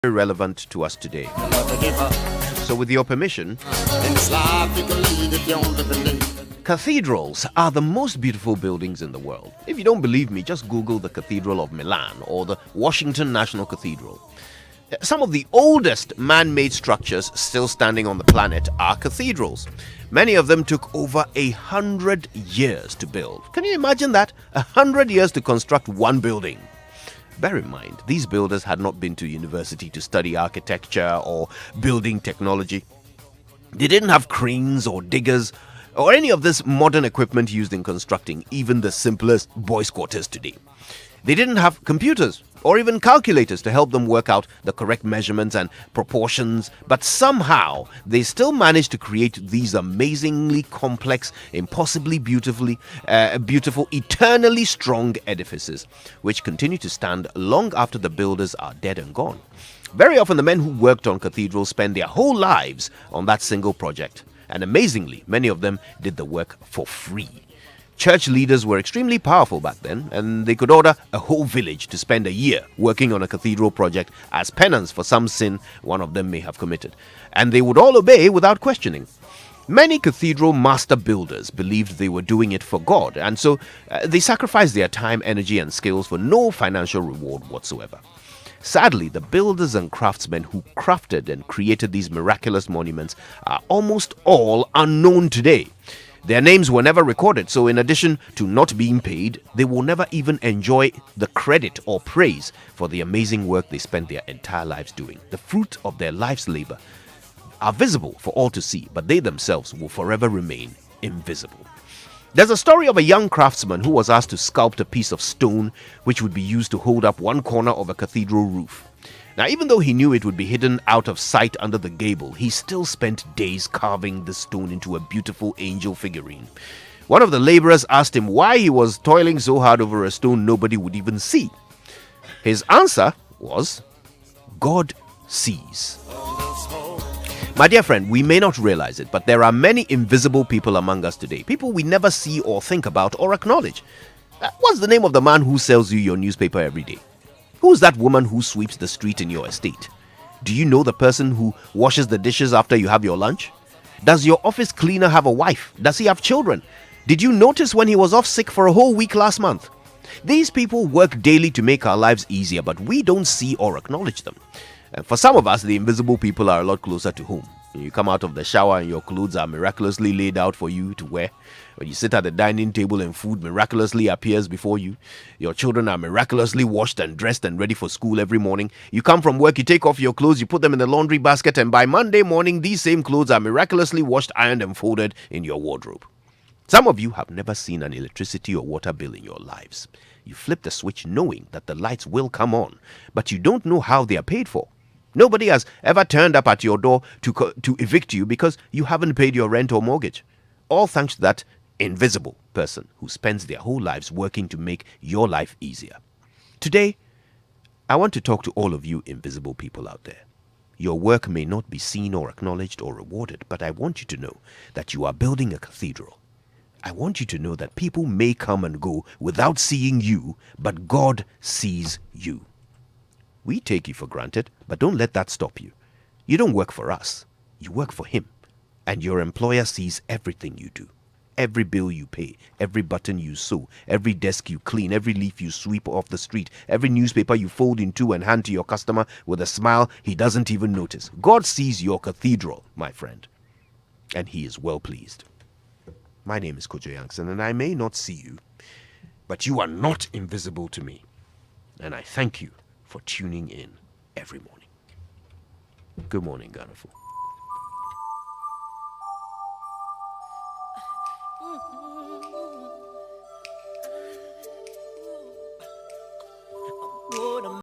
very relevant to us today. So with your permission, cathedrals are the most beautiful buildings in the world. If you don't believe me, just Google the Cathedral of Milan or the Washington National Cathedral. Some of the oldest man-made structures still standing on the planet are cathedrals. Many of them took over 100 years to build. Can you imagine that? 100 years to construct one building. Bear in mind, these builders had not been to university to study architecture or building technology. They didn't have cranes or diggers or any of this modern equipment used in constructing even the simplest boys' quarters today. They didn't have computers or even calculators to help them work out the correct measurements and proportions, but somehow they still managed to create these amazingly complex, impossibly beautiful, eternally strong edifices, which continue to stand long after the builders are dead and gone. Very often the men who worked on cathedrals spend their whole lives on that single project, and amazingly, many of them did the work for free. Church leaders were extremely powerful back then, and they could order a whole village to spend a year working on a cathedral project as penance for some sin one of them may have committed, and they would all obey without questioning. Many cathedral master builders believed they were doing it for God, and so they sacrificed their time, energy, and skills for no financial reward whatsoever. Sadly, the builders and craftsmen who crafted and created these miraculous monuments are almost all unknown today. Their names were never recorded, so in addition to not being paid, they will never even enjoy the credit or praise for the amazing work they spent their entire lives doing. The fruit of their life's labor are visible for all to see, but they themselves will forever remain invisible. There's a story of a young craftsman who was asked to sculpt a piece of stone which would be used to hold up one corner of a cathedral roof. Now, even though he knew it would be hidden out of sight under the gable, he still spent days carving the stone into a beautiful angel figurine. One of the laborers asked him why he was toiling so hard over a stone nobody would even see. His answer was, God sees. My dear friend, we may not realize it, but there are many invisible people among us today, people we never see or think about or acknowledge. What's the name of the man who sells you your newspaper every day? Who's that woman who sweeps the street in your estate? Do you know the person who washes the dishes after you have your lunch? Does your office cleaner have a wife? Does he have children? Did you notice when he was off sick for a whole week last month? These people work daily to make our lives easier, but we don't see or acknowledge them. And for some of us, the invisible people are a lot closer to home. You come out of the shower and your clothes are miraculously laid out for you to wear. When you sit at the dining table and food miraculously appears before you. Your children are miraculously washed and dressed and ready for school every morning. You come from work, you take off your clothes, you put them in the laundry basket, and by Monday morning, these same clothes are miraculously washed, ironed, and folded in your wardrobe. Some of you have never seen an electricity or water bill in your lives. You flip the switch knowing that the lights will come on, but you don't know how they are paid for. Nobody has ever turned up at your door to evict you because you haven't paid your rent or mortgage. All thanks to that invisible person who spends their whole lives working to make your life easier. Today, I want to talk to all of you invisible people out there. Your work may not be seen or acknowledged or rewarded, but I want you to know that you are building a cathedral. I want you to know that people may come and go without seeing you, but God sees you. We take you for granted, but don't let that stop you. You don't work for us. You work for Him. And your employer sees everything you do. Every bill you pay, every button you sew, every desk you clean, every leaf you sweep off the street, every newspaper you fold in two and hand to your customer with a smile he doesn't even notice. God sees your cathedral, my friend. And He is well pleased. My name is Joy99.7FM, and I may not see you, but you are not invisible to me. And I thank you for tuning in every morning. Good morning, Ghana.